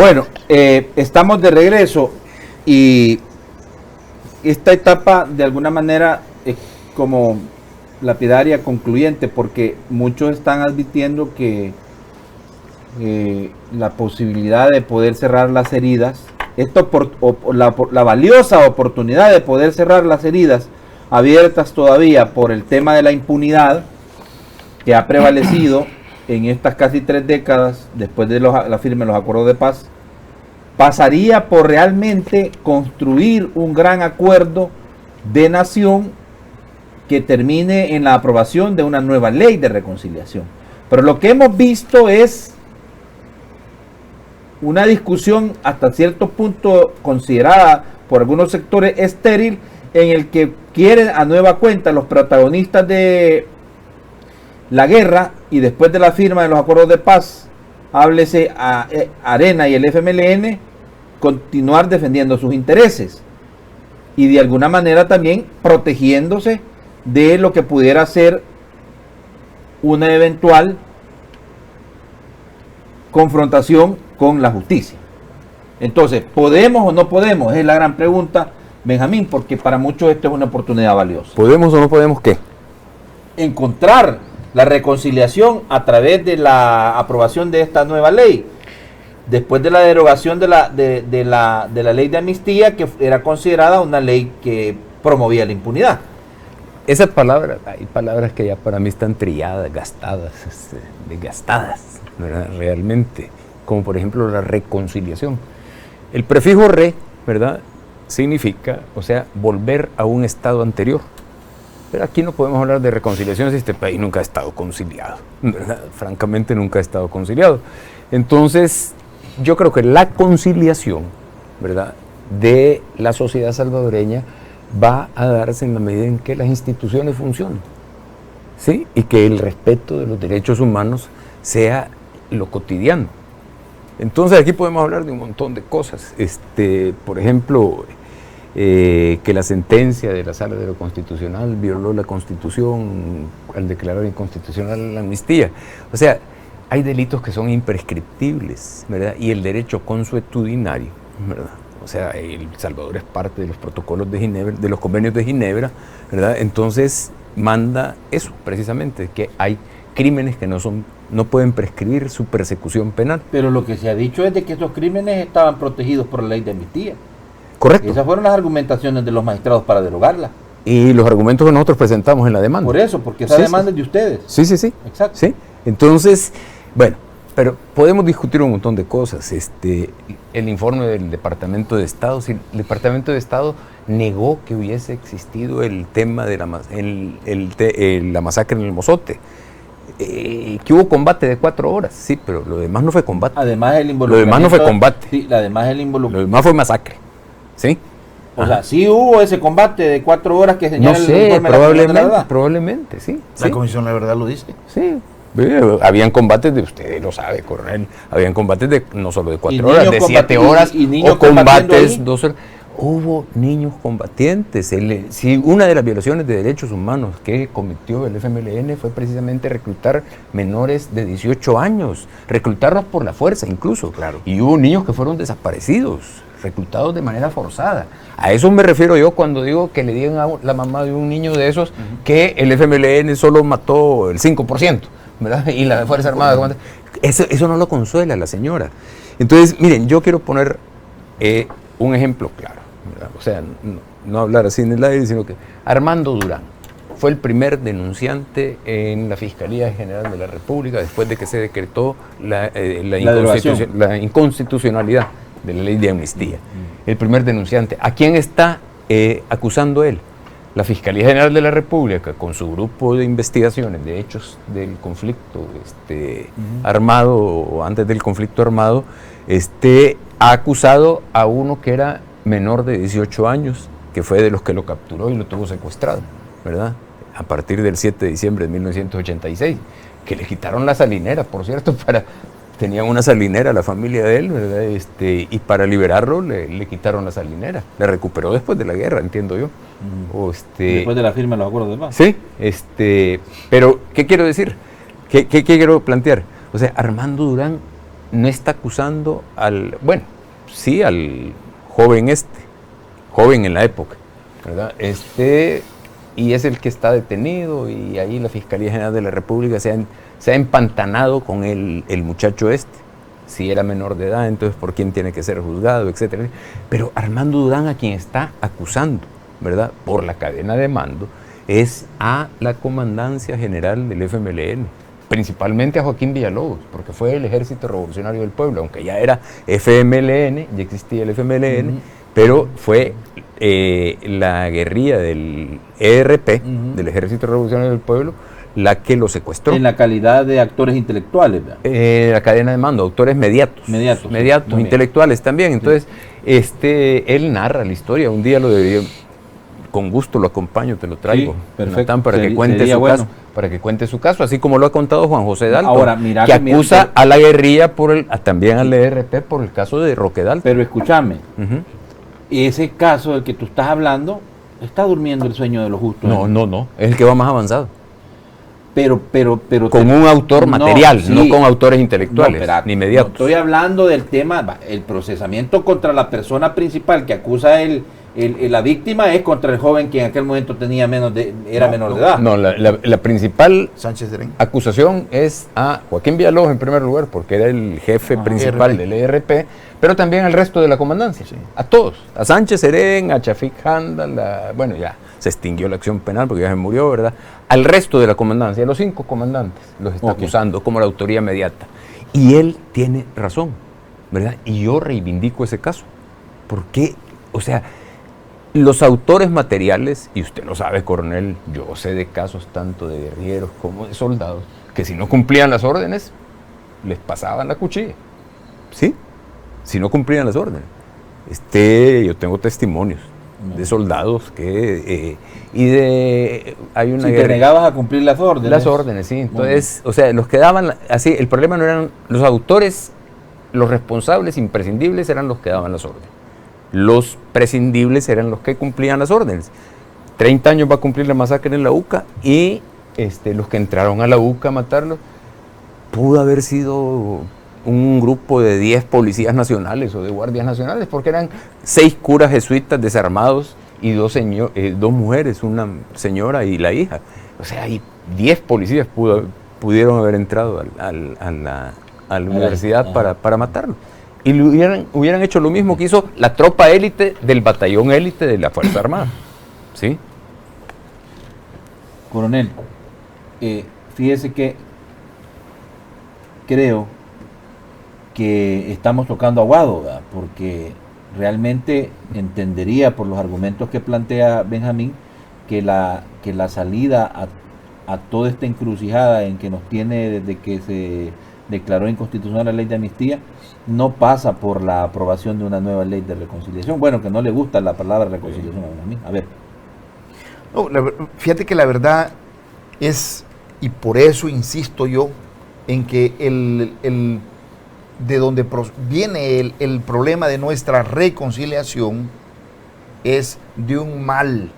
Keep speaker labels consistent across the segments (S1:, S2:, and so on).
S1: Bueno, estamos de regreso y esta etapa de alguna manera es como lapidaria, concluyente, porque muchos están advirtiendo que la posibilidad de poder cerrar las heridas, la valiosa oportunidad de poder cerrar las heridas abiertas todavía por el tema de la impunidad que ha prevalecido en estas casi 3 décadas después de la firma de los acuerdos de paz, pasaría por realmente construir un gran acuerdo de nación que termine en la aprobación de una nueva ley de reconciliación. Pero lo que hemos visto es una discusión hasta cierto punto considerada por algunos sectores estéril, en el que quieren a nueva cuenta los protagonistas de la guerra y después de la firma de los acuerdos de paz, háblese a Arena y el FMLN, continuar defendiendo sus intereses y de alguna manera también protegiéndose de lo que pudiera ser una eventual confrontación con la justicia. Entonces, ¿podemos o no podemos? Es la gran pregunta, Benjamín, porque para muchos esto es una oportunidad valiosa.
S2: ¿Podemos o no podemos qué?
S1: Encontrar la reconciliación a través de la aprobación de esta nueva ley, después de la derogación de la ley de amnistía, que era considerada una ley que promovía la impunidad.
S2: Esas palabras, hay palabras que ya para mí están trilladas, gastadas, desgastadas, ¿verdad? Realmente, como por ejemplo la reconciliación. El prefijo re, ¿verdad?, significa, o sea, volver a un estado anterior. Pero aquí no podemos hablar de reconciliación si este país nunca ha estado conciliado, ¿verdad? Francamente nunca ha estado conciliado. Entonces, yo creo que la conciliación, ¿verdad?, de la sociedad salvadoreña va a darse en la medida en que las instituciones funcionen, ¿sí? Y que el respeto de los derechos humanos sea lo cotidiano. Entonces aquí podemos hablar de un montón de cosas. Por ejemplo, que la sentencia de la Sala de lo Constitucional violó la Constitución al declarar inconstitucional la amnistía. O sea, hay delitos que son imprescriptibles, ¿verdad? Y el derecho consuetudinario, ¿verdad? O sea, El Salvador es parte de los protocolos de Ginebra, de los convenios de Ginebra, ¿verdad? Entonces manda eso precisamente, que hay crímenes que no pueden prescribir su persecución penal.
S1: Pero lo que se ha dicho es de que estos crímenes estaban protegidos por la ley de amnistía.
S2: Correcto.
S1: Esas fueron las argumentaciones de los magistrados para derogarla.
S2: Y los argumentos que nosotros presentamos en la demanda.
S1: Por eso, porque esa demanda es de ustedes.
S2: Sí.
S1: Exacto.
S2: Sí. Entonces, bueno, pero podemos discutir un montón de cosas. El informe del Departamento de Estado, si el Departamento de Estado negó que hubiese existido el tema de la masacre en el Mozote. Que hubo combate de 4 horas, sí, pero lo demás no fue combate.
S1: Además el
S2: Lo demás no fue combate.
S1: Sí, además el involucramiento.
S2: Lo demás fue masacre, ¿sí?
S1: O sea, sí hubo ese combate de 4 horas que señala
S2: no sé,
S1: el informe de la Comisión de la Verdad.
S2: Probablemente, sí.
S3: La Comisión de la Verdad lo dice.
S2: Sí. Habían combates de, usted lo sabe, coronel, habían combates de no solo de 4 horas, de 7 horas,
S1: y
S2: o combates 2 horas. Hubo niños combatientes. Si una de las violaciones de derechos humanos que cometió el FMLN fue precisamente reclutar menores de 18 años, reclutarlos por la fuerza incluso.
S3: Claro.
S2: Y hubo niños que fueron desaparecidos, reclutados de manera forzada. A eso me refiero yo cuando digo que le digan a la mamá de un niño de esos que el FMLN solo mató el 5%, ¿verdad? Y la Fuerza Armada. Eso no lo consuela a la señora. Entonces, miren, yo quiero poner un ejemplo claro, ¿verdad? O sea, no hablar así en el aire, sino que Armando Durán fue el primer denunciante en la Fiscalía General de la República después de que se decretó la inconstitucionalidad de la ley de amnistía. El primer denunciante. ¿A quién está acusando él? La Fiscalía General de la República, con su grupo de investigaciones de hechos del conflicto armado, o antes del conflicto armado, ha acusado a uno que era menor de 18 años, que fue de los que lo capturó y lo tuvo secuestrado, ¿verdad? A partir del 7 de diciembre de 1986, que le quitaron la salinera, por cierto, tenían una salinera a la familia de él, ¿verdad? Y para liberarlo le quitaron la salinera. La recuperó después de la guerra, entiendo yo.
S1: Después de la firma de los acuerdos de paz.
S2: Sí, pero ¿qué quiero decir? ¿Qué quiero plantear? O sea, Armando Durán no está acusando al, bueno, sí al joven joven en la época, ¿verdad? Y es el que está detenido, y ahí la Fiscalía General de la República se ha empantanado con el muchacho si era menor de edad, entonces por quién tiene que ser juzgado, etcétera. Pero Armando Durán, a quien está acusando, ¿verdad?, por la cadena de mando, es a la Comandancia General del FMLN, principalmente a Joaquín Villalobos, porque fue el Ejército Revolucionario del Pueblo, aunque ya era FMLN, ya existía el FMLN, pero fue la guerrilla del ERP, del Ejército Revolucionario del Pueblo, la que lo secuestró.
S1: En la calidad de actores intelectuales, ¿verdad?
S2: La cadena de mando, autores mediatos, intelectuales también. Entonces, él narra la historia. Un día lo debería, con gusto lo acompaño, te lo traigo, perfecto, Natán, para que cuente su caso, para que cuente su caso, así como lo ha contado Juan José Dalton.
S1: Ahora, mira
S2: que acusa a la guerrilla también al ERP por el caso de Roque Dalton.
S1: Pero escúchame, ese caso del que tú estás hablando está durmiendo el sueño de los justos.
S2: No, es el que va más avanzado.
S1: Pero
S2: con un autor material, no con autores intelectuales, ni mediatos.
S1: No estoy hablando del tema, el procesamiento contra la persona principal que acusa la víctima es contra el joven que en aquel momento tenía menor de edad.
S2: No, la principal acusación es a Joaquín Villalobos en primer lugar, porque era el jefe principal del ERP, pero también al resto de la comandancia, a todos, a Sánchez Serén, a Chafik Handal, bueno, ya se extinguió la acción penal porque ya se murió, ¿verdad? Al resto de la comandancia, a los 5 comandantes, los está acusando como la autoría mediata. Y él tiene razón, ¿verdad? Y yo reivindico ese caso. ¿Por qué? O sea, los autores materiales, y usted lo sabe, coronel, yo sé de casos tanto de guerrilleros como de soldados, que si no cumplían las órdenes, les pasaban la cuchilla. ¿Sí? Si no cumplían las órdenes. Yo tengo testimonios de soldados que hay una
S1: guerra. Te negabas a cumplir las órdenes.
S2: Las órdenes, sí. Entonces, o sea, los que daban así, el problema no eran los autores, los responsables imprescindibles eran los que daban las órdenes. Los prescindibles eran los que cumplían las órdenes. 30 años va a cumplir la masacre en la UCA, y los que entraron a la UCA a matarlos pudo haber sido un grupo de 10 policías nacionales o de guardias nacionales, porque eran 6 curas jesuitas desarmados y 2 mujeres, una señora y la hija. O sea, hay 10 policías pudieron haber entrado a la universidad para matarlo. Y hubieran hecho lo mismo que hizo la tropa élite del batallón élite de la Fuerza Armada. ¿Sí?
S1: Coronel, fíjese que creo que estamos tocando aguado, ¿verdad? Porque realmente entendería por los argumentos que plantea Benjamín que la salida a toda esta encrucijada en que nos tiene desde que se declaró inconstitucional la ley de amnistía no pasa por la aprobación de una nueva ley de reconciliación. Bueno, que no le gusta la palabra reconciliación a Benjamín. A ver.
S3: No, fíjate que la verdad es, y por eso insisto yo, en que de donde viene el problema de nuestra reconciliación es de un mal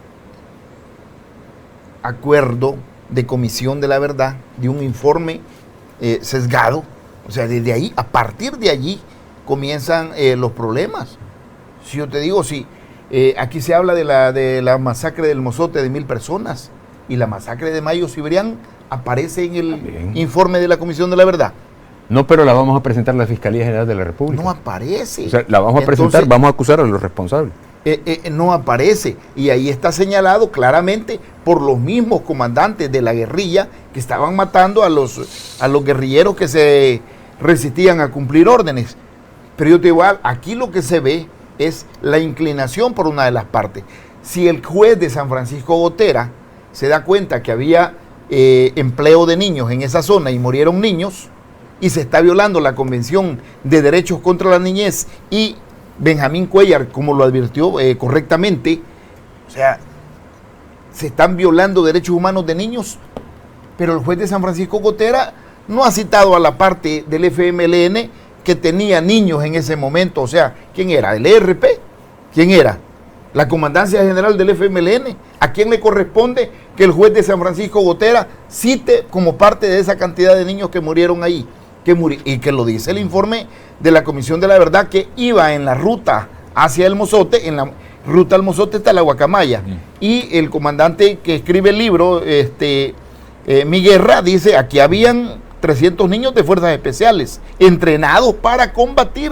S3: acuerdo de comisión de la verdad, de un informe sesgado. O sea, desde ahí, a partir de allí comienzan los problemas. Si yo te digo, aquí se habla de la masacre del Mozote de 1000 personas, y la masacre de Mayo Cibrián aparece en el informe de la Comisión de la Verdad.
S2: No, pero la vamos a presentar a la Fiscalía General de la República.
S3: No aparece.
S2: O sea, la vamos a presentar, vamos a acusar a los responsables.
S3: No aparece, y ahí está señalado claramente por los mismos comandantes de la guerrilla que estaban matando a los guerrilleros que se resistían a cumplir órdenes. Pero yo te digo, aquí lo que se ve es la inclinación por una de las partes. Si el juez de San Francisco Gotera se da cuenta que había empleo de niños en esa zona y murieron niños, y se está violando la Convención de Derechos contra la Niñez, y Benjamín Cuellar, como lo advirtió correctamente, o sea, se están violando derechos humanos de niños, pero el juez de San Francisco Gotera no ha citado a la parte del FMLN que tenía niños en ese momento. O sea, ¿quién era? ¿El ERP? ¿Quién era? ¿La Comandancia General del FMLN? ¿A quién le corresponde que el juez de San Francisco Gotera cite como parte de esa cantidad de niños que murieron ahí? que murió, y que lo dice el informe de la Comisión de la Verdad, que iba en la ruta hacia el Mozote, en la ruta al Mozote está la Guacamaya, y el comandante que escribe el libro, Mi Guerra, dice, aquí habían 300 niños de fuerzas especiales, entrenados para combatir,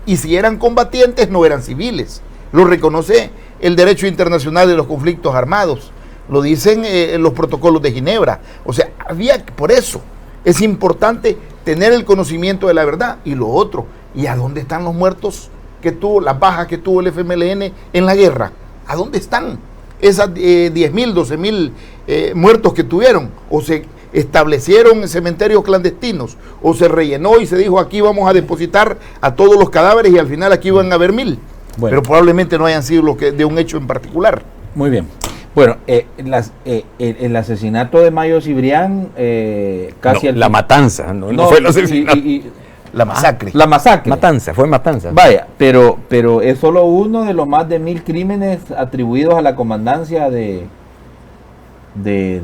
S3: y si eran combatientes no eran civiles, lo reconoce el derecho internacional de los conflictos armados, lo dicen los protocolos de Ginebra, o sea, por eso es importante tener el conocimiento de la verdad. Y lo otro, ¿y a dónde están los muertos que tuvo, las bajas que tuvo el FMLN en la guerra? ¿A dónde están esas 10.000, 12.000 muertos que tuvieron? ¿O se establecieron cementerios clandestinos? ¿O se rellenó y se dijo aquí vamos a depositar a todos los cadáveres y al final aquí van a haber 1.000? Bueno. Pero probablemente no hayan sido de un hecho en particular.
S1: Muy bien. Bueno, el asesinato de Mayo Cibrián, casi...
S2: la matanza, no fue el asesinato.
S3: La masacre.
S1: La masacre.
S2: Matanza, fue matanza.
S1: Vaya, pero es solo uno de los más de 1.000 crímenes atribuidos a la comandancia de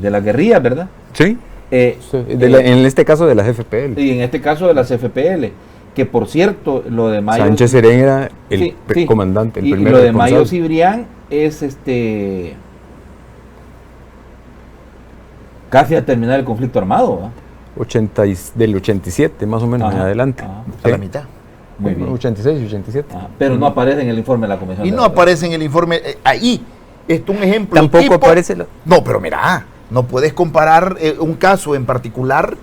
S1: la guerrilla, ¿verdad?
S2: Sí. En este caso de las FPL.
S1: Y en este caso de las FPL, que por cierto, lo de Mayo...
S2: Sánchez Serén era el comandante, el primer
S1: responsable. Y lo de Mayo Cibrián es casi a terminar el conflicto armado, ¿verdad?
S2: Del 87 más o menos en adelante.
S3: A la mitad.
S2: Muy bien. 86 y 87.
S1: Pero no aparece en el informe de la Comisión.
S3: Y no aparece en el informe, ahí, esto es un ejemplo.
S2: Tampoco aparece.
S3: No, pero mira, no puedes comparar un caso en particular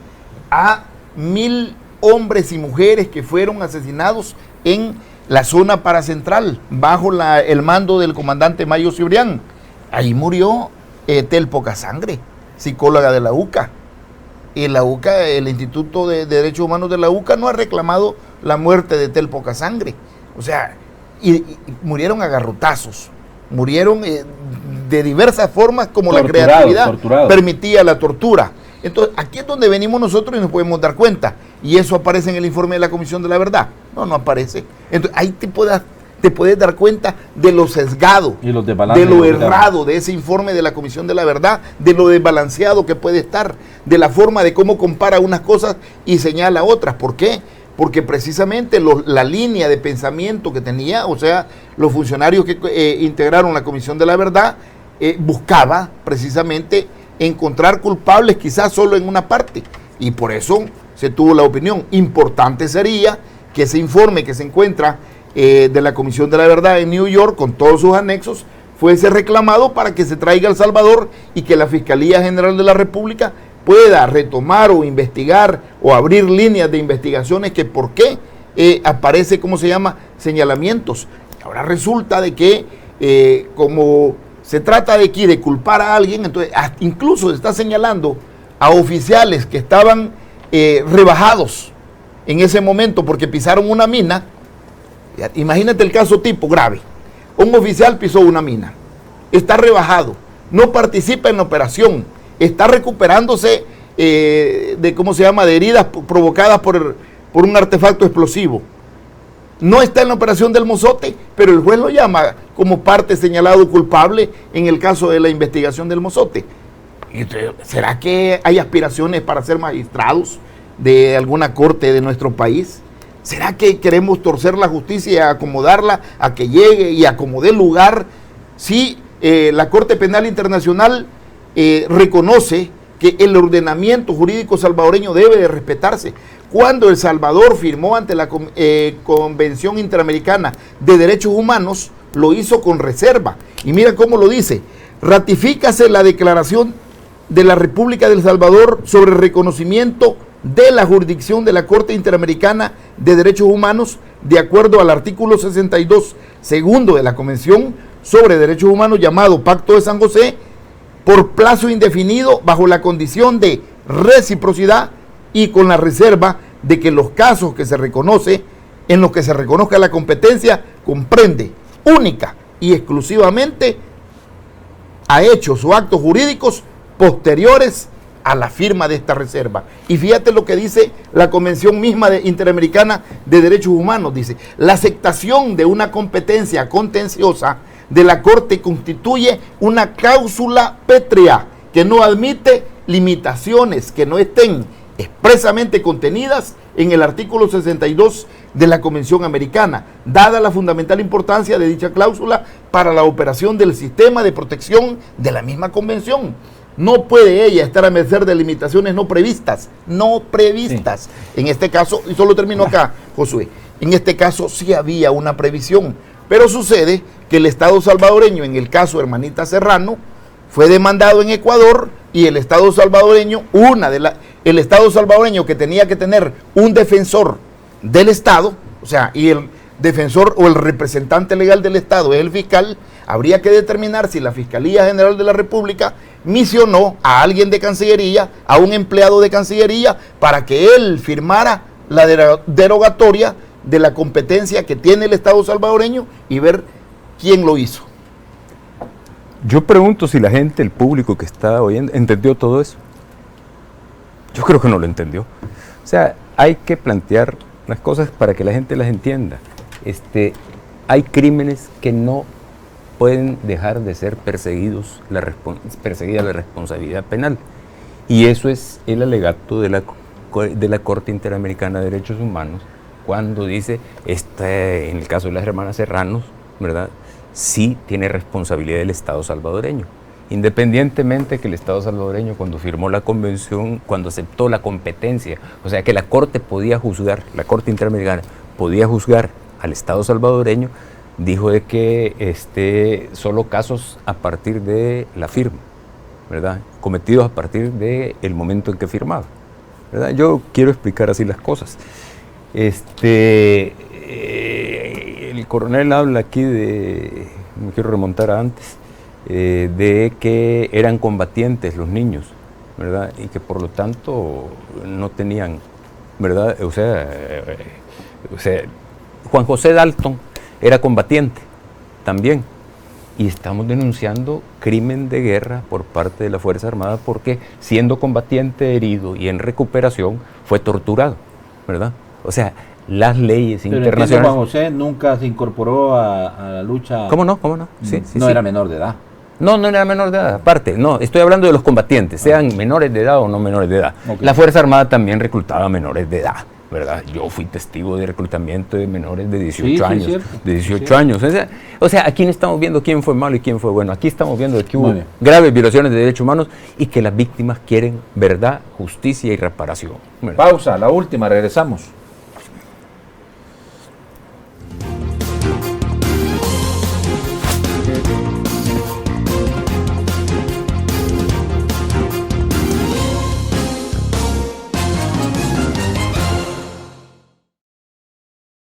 S3: a 1.000 hombres y mujeres que fueron asesinados en la zona paracentral, bajo el mando del comandante Mayo Cibrián. Ahí murió Tel Pocasangre, psicóloga de la UCA. Y la UCA, el Instituto de Derechos Humanos de la UCA, no ha reclamado la muerte de Tel Pocasangre. O sea, y murieron a garrotazos, murieron de diversas formas como la creatividad permitía la tortura. Entonces, aquí es donde venimos nosotros y nos podemos dar cuenta. Y eso aparece en el informe de la Comisión de la Verdad. No aparece. Entonces, ahí te puedes dar cuenta de lo sesgado,
S1: y los
S3: de lo errado de ese informe de la Comisión de la Verdad, de lo desbalanceado que puede estar, de la forma de cómo compara unas cosas y señala otras. ¿Por qué? Porque precisamente la línea de pensamiento que tenía, o sea, los funcionarios que integraron la Comisión de la Verdad, buscaba precisamente encontrar culpables quizás solo en una parte. Y por eso se tuvo la opinión. Importante sería que ese informe que se encuentra de la Comisión de la Verdad en New York, con todos sus anexos, fuese reclamado para que se traiga a El Salvador y que la Fiscalía General de la República pueda retomar o investigar o abrir líneas de investigaciones que por qué aparece, ¿cómo se llama?, señalamientos. Ahora resulta de que como se trata de aquí de culpar a alguien, entonces incluso se está señalando a oficiales que estaban rebajados en ese momento porque pisaron una mina. Imagínate el caso tipo grave. Un oficial pisó una mina, está rebajado, no participa en la operación, está recuperándose de heridas provocadas por un artefacto explosivo. No está en la operación del Mozote, pero el juez lo llama como parte señalado culpable en el caso de la investigación del Mozote. ¿Será que hay aspiraciones para ser magistrados de alguna corte de nuestro país? ¿Será que queremos torcer la justicia y acomodarla a que llegue y acomode lugar? Si la Corte Penal Internacional reconoce que el ordenamiento jurídico salvadoreño debe de respetarse. Cuando El Salvador firmó ante la Convención Interamericana de Derechos Humanos, lo hizo con reserva. Y mira cómo lo dice: ratifícase la declaración de la República del Salvador sobre reconocimiento de la jurisdicción de la Corte Interamericana de Derechos Humanos, de acuerdo al artículo 62 segundo de la Convención sobre Derechos Humanos, llamado Pacto de San José, por plazo indefinido, bajo la condición de reciprocidad y con la reserva de que los casos que se reconoce, en los que se reconozca la competencia, comprende única y exclusivamente a hechos o actos jurídicos posteriores a la firma de esta reserva. Y fíjate lo que dice la Convención misma Interamericana de Derechos Humanos. Dice: la aceptación de una competencia contenciosa de la Corte constituye una cláusula pétrea que no admite limitaciones que no estén expresamente contenidas en el artículo 62 de la Convención Americana, dada la fundamental importancia de dicha cláusula para la operación del sistema de protección de la misma Convención. No puede ella estar a merced de limitaciones no previstas. Sí. En este caso, y solo termino acá, Josué, en este caso sí había una previsión, pero sucede que el Estado salvadoreño, en el caso Hermanita Serrano, fue demandado en Ecuador y el Estado salvadoreño, el Estado salvadoreño que tenía que tener un defensor del Estado, o sea, y el defensor o el representante legal del Estado es el fiscal, habría que determinar si la Fiscalía General de la República misionó a alguien de Cancillería, a un empleado de Cancillería, para que él firmara la derogatoria de la competencia que tiene el Estado salvadoreño y ver quién lo hizo.
S2: Yo pregunto si la gente, el público que está oyendo, entendió todo eso. Yo creo que no lo entendió. O sea, hay que plantear las cosas para que la gente las entienda. Hay crímenes que no pueden dejar de ser perseguida la responsabilidad penal. Y eso es el alegato de la Corte Interamericana de Derechos Humanos, cuando dice, en el caso de las hermanas Serranos, ¿verdad?, sí tiene responsabilidad del Estado salvadoreño. Independientemente que el Estado salvadoreño, cuando firmó la convención, cuando aceptó la competencia, o sea que la Corte podía juzgar, la Corte Interamericana podía juzgar al Estado salvadoreño, dijo de que solo casos a partir de la firma, ¿verdad?, cometidos a partir del momento en que firmaba, ¿verdad? Yo quiero explicar así las cosas. El coronel habla aquí me quiero remontar a antes, de que eran combatientes los niños, ¿verdad?, y que por lo tanto no tenían, ¿verdad? O sea, Juan José Dalton era combatiente también, y estamos denunciando crimen de guerra por parte de la Fuerza Armada porque siendo combatiente herido y en recuperación fue torturado, ¿verdad? O sea, las leyes internacionales...
S1: Juan José nunca se incorporó a la lucha...
S2: ¿Cómo no? Sí,
S1: no era menor de edad.
S2: No era menor de edad, aparte, no, estoy hablando de los combatientes, sean menores de edad o no menores de edad.
S1: Okay.
S2: La Fuerza Armada también reclutaba menores de edad, ¿verdad? Yo fui testigo de reclutamiento de menores de 18 años,
S1: cierto,
S2: de 18 años. O sea, aquí no estamos viendo quién fue malo y quién fue bueno, aquí estamos viendo que hubo graves violaciones de derechos humanos y que las víctimas quieren verdad, justicia y reparación.
S1: Pausa, la última, regresamos.